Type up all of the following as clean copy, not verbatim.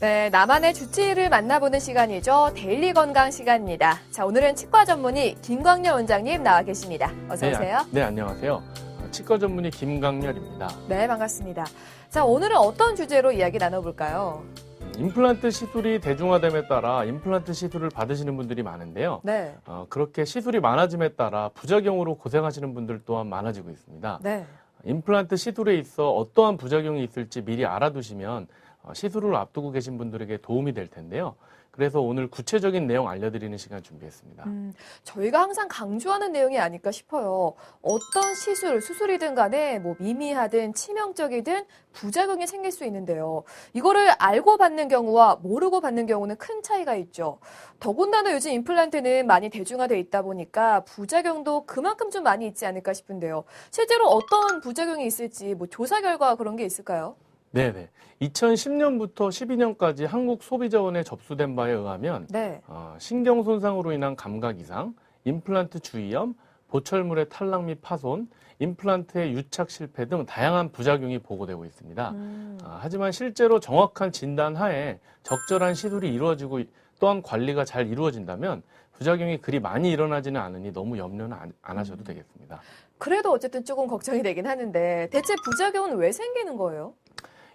네, 나만의 주치의를 만나보는 시간이죠. 데일리 건강 시간입니다. 자, 오늘은 치과 전문의 김광렬 원장님 나와 계십니다. 어서 오세요. 네, 안녕하세요. 치과 전문의 김광렬입니다. 네, 반갑습니다. 자, 오늘은 어떤 주제로 이야기 나눠볼까요? 임플란트 시술이 대중화됨에 따라 임플란트 시술을 받으시는 분들이 많은데요. 네. 그렇게 시술이 많아짐에 따라 부작용으로 고생하시는 분들 또한 많아지고 있습니다. 네. 임플란트 시술에 있어 어떠한 부작용이 있을지 미리 알아두시면 시술을 앞두고 계신 분들에게 도움이 될 텐데요. 그래서 오늘 구체적인 내용 알려드리는 시간 준비했습니다. 저희가 항상 강조하는 내용이 아닐까 싶어요. 어떤 수술이든 간에 뭐 미미하든 치명적이든 부작용이 생길 수 있는데요. 이거를 알고 받는 경우와 모르고 받는 경우는 큰 차이가 있죠. 더군다나 요즘 임플란트는 많이 대중화돼 있다 보니까 부작용도 그만큼 좀 많이 있지 않을까 싶은데요. 실제로 어떤 부작용이 있을지 뭐 조사 결과 그런 게 있을까요? 네네. 2010년부터 12년까지 한국소비자원에 접수된 바에 의하면 네. 신경 손상으로 인한 감각 이상, 임플란트 주위염, 보철물의 탈락 및 파손, 임플란트의 유착 실패 등 다양한 부작용이 보고되고 있습니다. 하지만 실제로 정확한 진단 하에 적절한 시술이 이루어지고 또한 관리가 잘 이루어진다면 부작용이 그리 많이 일어나지는 않으니 너무 염려는 안 하셔도 되겠습니다. 그래도 어쨌든 조금 걱정이 되긴 하는데 대체 부작용은 왜 생기는 거예요?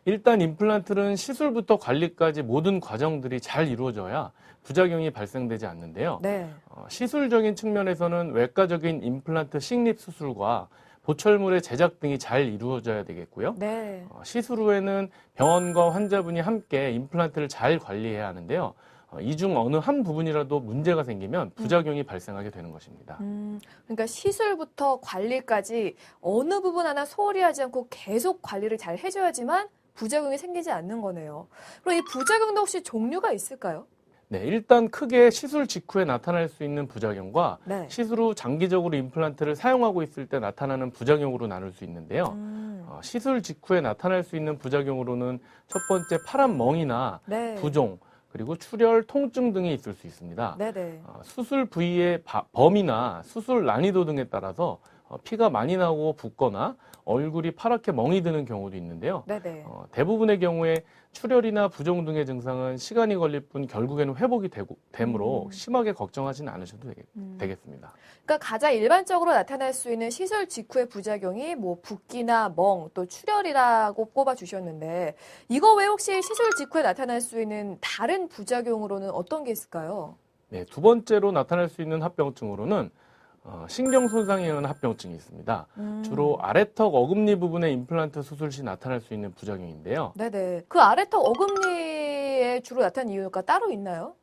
일단 임플란트는 시술부터 관리까지 모든 과정들이 잘 이루어져야 부작용이 발생되지 않는데요. 네. 시술적인 측면에서는 외과적인 임플란트 식립 수술과 보철물의 제작 등이 잘 이루어져야 되겠고요. 네. 시술 후에는 병원과 환자분이 함께 임플란트를 잘 관리해야 하는데요. 이 중 어느 한 부분이라도 문제가 생기면 부작용이 발생하게 되는 것입니다. 그러니까 시술부터 관리까지 어느 부분 하나 소홀히 하지 않고 계속 관리를 잘 해줘야지만 부작용이 생기지 않는 거네요. 그럼 이 부작용도 혹시 종류가 있을까요? 네, 일단 크게 시술 직후에 나타날 수 있는 부작용과 네. 시술 후 장기적으로 임플란트를 사용하고 있을 때 나타나는 부작용으로 나눌 수 있는데요. 시술 직후에 나타날 수 있는 부작용으로는 첫 번째 파란 멍이나 네. 부종, 그리고 출혈, 통증 등이 있을 수 있습니다. 네네. 수술 부위의 범위나 수술 난이도 등에 따라서 피가 많이 나오고 붓거나 얼굴이 파랗게 멍이 드는 경우도 있는데요. 네네. 대부분의 경우에 출혈이나 부종 등의 증상은 시간이 걸릴 뿐 결국에는 회복이 되므로 심하게 걱정하지는 않으셔도 되겠습니다. 그러니까 가장 일반적으로 나타날 수 있는 시술 직후의 부작용이 뭐 붓기나 멍, 또 출혈이라고 꼽아 주셨는데 이거 외에 혹시 시술 직후에 나타날 수 있는 다른 부작용으로는 어떤 게 있을까요? 네, 두 번째로 나타날 수 있는 합병증으로는 신경 손상에 의한 합병증이 있습니다. 주로 아래턱 어금니 부분의 임플란트 수술 시 나타날 수 있는 부작용인데요. 네네. 그 아래턱 어금니에 주로 나타나는 이유가 따로 있나요?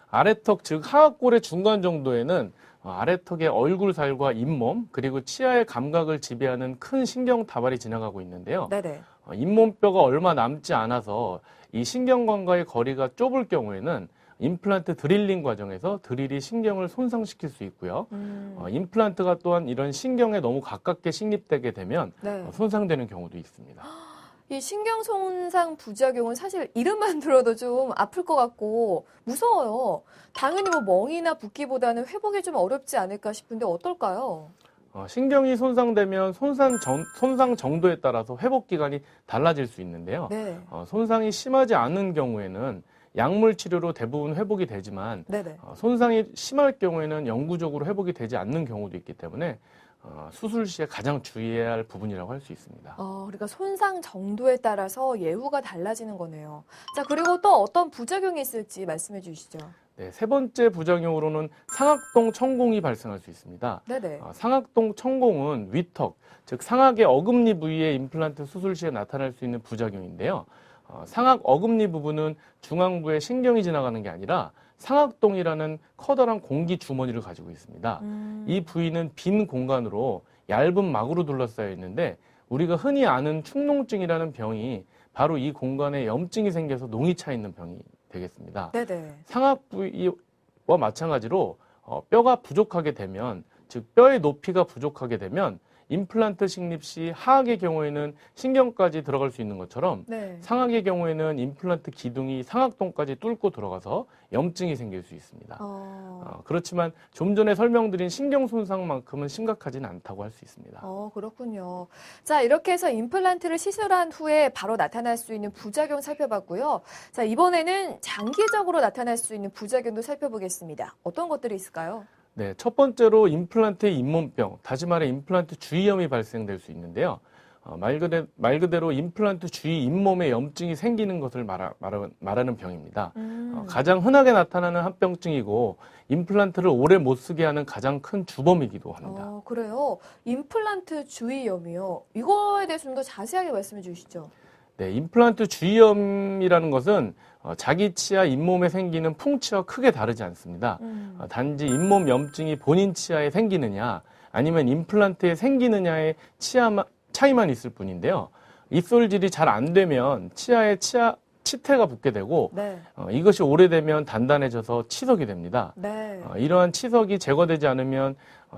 아래턱, 즉 하악골의 중간 정도에는 아래턱의 얼굴살과 잇몸, 그리고 치아의 감각을 지배하는 큰 신경 다발이 지나가고 있는데요. 네네. 잇몸뼈가 얼마 남지 않아서 이 신경관과의 거리가 좁을 경우에는 임플란트 드릴링 과정에서 드릴이 신경을 손상시킬 수 있고요. 임플란트가 또한 이런 신경에 너무 가깝게 식립되게 되면 네. 손상되는 경우도 있습니다. 이 신경 손상 부작용은 사실 이름만 들어도 좀 아플 것 같고 무서워요. 당연히 뭐 멍이나 붓기보다는 회복이 좀 어렵지 않을까 싶은데 어떨까요? 신경이 손상되면 손상 정도에 따라서 회복 기간이 달라질 수 있는데요. 네. 손상이 심하지 않은 경우에는 약물 치료로 대부분 회복이 되지만 네네. 손상이 심할 경우에는 영구적으로 회복이 되지 않는 경우도 있기 때문에 수술 시에 가장 주의해야 할 부분이라고 할 수 있습니다. 그러니까 손상 정도에 따라서 예후가 달라지는 거네요. 자, 그리고 또 어떤 부작용이 있을지 말씀해 주시죠. 네, 세 번째 부작용으로는 상악동 천공이 발생할 수 있습니다. 네네. 상악동 천공은 위턱, 즉 상악의 어금니 부위의 임플란트 수술 시에 나타날 수 있는 부작용인데요. 상악 어금니 부분은 중앙부에 신경이 지나가는 게 아니라 상악동이라는 커다란 공기 주머니를 가지고 있습니다. 이 부위는 빈 공간으로 얇은 막으로 둘러싸여 있는데 우리가 흔히 아는 축농증이라는 병이 바로 이 공간에 염증이 생겨서 농이 차 있는 병이 되겠습니다. 네네. 상악 부위와 마찬가지로 뼈가 부족하게 되면 즉 뼈의 높이가 부족하게 되면 임플란트 식립 시 하악의 경우에는 신경까지 들어갈 수 있는 것처럼 네. 상악의 경우에는 임플란트 기둥이 상악동까지 뚫고 들어가서 염증이 생길 수 있습니다. 그렇지만 좀 전에 설명드린 신경 손상만큼은 심각하지는 않다고 할 수 있습니다. 그렇군요. 자, 이렇게 해서 임플란트를 시술한 후에 바로 나타날 수 있는 부작용 살펴봤고요. 자, 이번에는 장기적으로 나타날 수 있는 부작용도 살펴보겠습니다. 어떤 것들이 있을까요? 네, 첫 번째로 임플란트의 잇몸병, 다시 말해 임플란트 주위염이 발생될 수 있는데요. 말 그대로 임플란트 주위 잇몸에 염증이 생기는 것을 말하는 병입니다. 가장 흔하게 나타나는 합병증이고 임플란트를 오래 못 쓰게 하는 가장 큰 주범이기도 합니다. 그래요? 임플란트 주위염이요. 이거에 대해서 좀 더 자세하게 말씀해 주시죠. 네, 임플란트 주위염이라는 것은 자기 치아 잇몸에 생기는 풍치와 크게 다르지 않습니다. 단지 잇몸 염증이 본인 치아에 생기느냐 아니면 임플란트에 생기느냐의 차이만 있을 뿐인데요. 입술질이 잘 안 되면 치아에 치태가 붙게 되고 네. 이것이 오래되면 단단해져서 치석이 됩니다. 네. 이러한 치석이 제거되지 않으면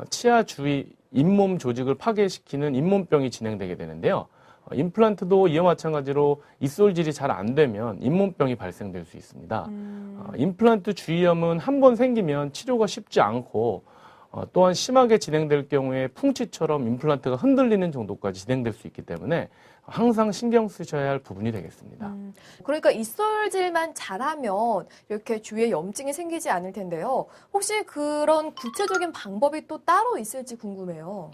치아 주위 잇몸 조직을 파괴시키는 잇몸병이 진행되게 되는데요. 임플란트도 이와 마찬가지로 입술질이 잘 안 되면 잇몸병이 발생될 수 있습니다. 임플란트 주위염은 한 번 생기면 치료가 쉽지 않고 또한 심하게 진행될 경우에 풍치처럼 임플란트가 흔들리는 정도까지 진행될 수 있기 때문에 항상 신경 쓰셔야 할 부분이 되겠습니다. 그러니까 입술질만 잘하면 이렇게 주위에 염증이 생기지 않을 텐데요. 혹시 그런 구체적인 방법이 또 따로 있을지 궁금해요.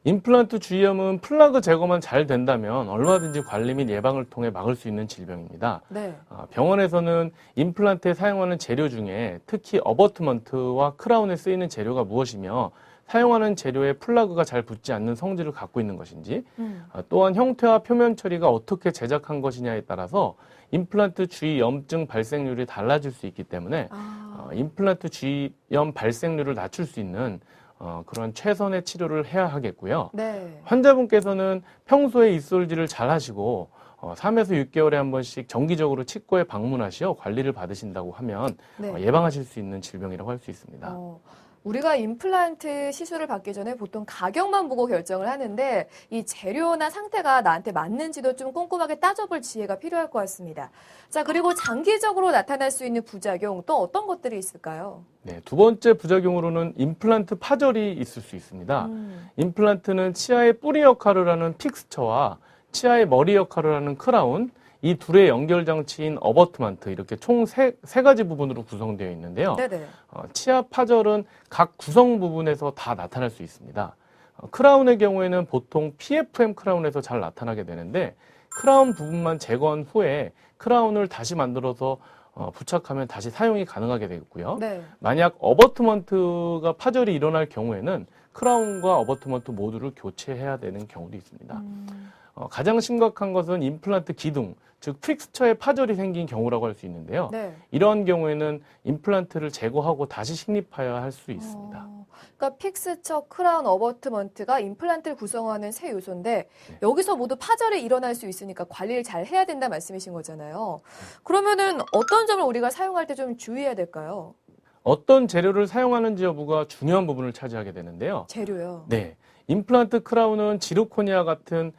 임플란트 주위염은 플라그 제거만 잘 된다면 얼마든지 관리 및 예방을 통해 막을 수 있는 질병입니다. 네. 병원에서는 임플란트에 사용하는 재료 중에 특히 어버트먼트와 크라운에 쓰이는 재료가 무엇이며 사용하는 재료에 플라그가 잘 붙지 않는 성질을 갖고 있는 것인지 또한 형태와 표면 처리가 어떻게 제작한 것이냐에 따라서 임플란트 주위 염증 발생률이 달라질 수 있기 때문에 임플란트 주위염 발생률을 낮출 수 있는 그런 최선의 치료를 해야 하겠고요. 네. 환자분께서는 평소에 입술질을 잘 하시고 3에서 6개월에 한 번씩 정기적으로 치과에 방문하시어 관리를 받으신다고 하면 네. 예방하실 수 있는 질병이라고 할 수 있습니다. 우리가 임플란트 시술을 받기 전에 보통 가격만 보고 결정을 하는데 이 재료나 상태가 나한테 맞는지도 좀 꼼꼼하게 따져볼 지혜가 필요할 것 같습니다. 자, 그리고 장기적으로 나타날 수 있는 부작용 또 어떤 것들이 있을까요? 네, 두 번째 부작용으로는 임플란트 파절이 있을 수 있습니다. 임플란트는 치아의 뿌리 역할을 하는 픽스처와 치아의 머리 역할을 하는 크라운, 이 둘의 연결 장치인 어버트먼트 이렇게 총 세 가지 부분으로 구성되어 있는데요. 네네. 치아 파절은 각 구성 부분에서 다 나타날 수 있습니다. 크라운의 경우에는 보통 PFM 크라운에서 잘 나타나게 되는데 크라운 부분만 제거한 후에 크라운을 다시 만들어서 부착하면 다시 사용이 가능하게 되겠고요. 네. 만약 어버트먼트가 파절이 일어날 경우에는 크라운과 어버트먼트 모두를 교체해야 되는 경우도 있습니다. 가장 심각한 것은 임플란트 기둥, 즉 픽스처에 파절이 생긴 경우라고 할 수 있는데요. 네. 이러한 경우에는 임플란트를 제거하고 다시 식립하여야 할 수 있습니다. 그러니까 픽스처, 크라운, 어버트먼트가 임플란트를 구성하는 세 요소인데 여기서 모두 파절이 일어날 수 있으니까 관리를 잘 해야 된다 말씀이신 거잖아요. 그러면은 어떤 점을 우리가 사용할 때 좀 주의해야 될까요? 어떤 재료를 사용하는지 여부가 중요한 부분을 차지하게 되는데요. 재료요. 네. 임플란트 크라운은 지르코니아 같은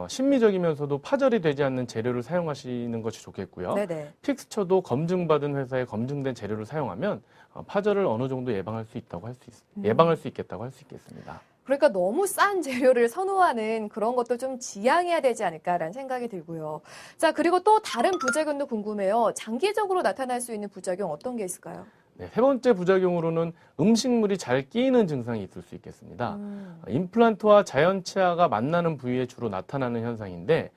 심미적이면서도 파절이 되지 않는 재료를 사용하시는 것이 좋겠고요. 네네. 픽스처도 검증받은 회사에 검증된 재료를 사용하면 파절을 어느 정도 예방할 수 있겠다고 할 수 있겠습니다. 그러니까 너무 싼 재료를 선호하는 그런 것도 좀 지양해야 되지 않을까라는 생각이 들고요. 자, 그리고 또 다른 부작용도 궁금해요. 장기적으로 나타날 수 있는 부작용 어떤 게 있을까요? 네, 세 번째 부작용으로는 음식물이 잘 끼이는 증상이 있을 수 있겠습니다. 임플란트와 자연 치아가 만나는 부위에 주로 나타나는 현상인데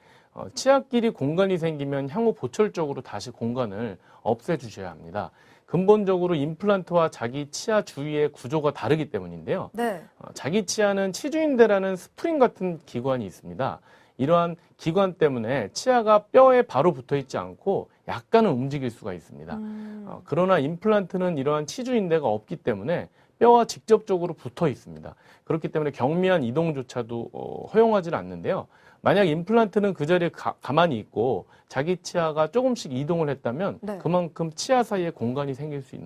치아끼리 공간이 생기면 향후 보철적으로 다시 공간을 없애주셔야 합니다. 근본적으로 임플란트와 자기 치아 주위의 구조가 다르기 때문인데요. 네. 자기 치아는 치주인대라는 스프링 같은 기관이 있습니다. 이러한 기관 때문에 치아가 뼈에 바로 붙어 있지 않고 약간은 움직일 수가 있습니다. 그러나 임플란트는 이러한 치주인대가 없기 때문에 뼈와 직접적으로 붙어 있습니다. 그렇기 때문에 경미한 이동조차도 허용하지 않는데요. 만약 임플란트는 그 자리에 가만히 있고 자기 치아가 조금씩 이동을 했다면 네. 그만큼 치아 사이에 공간이 생길 수 있는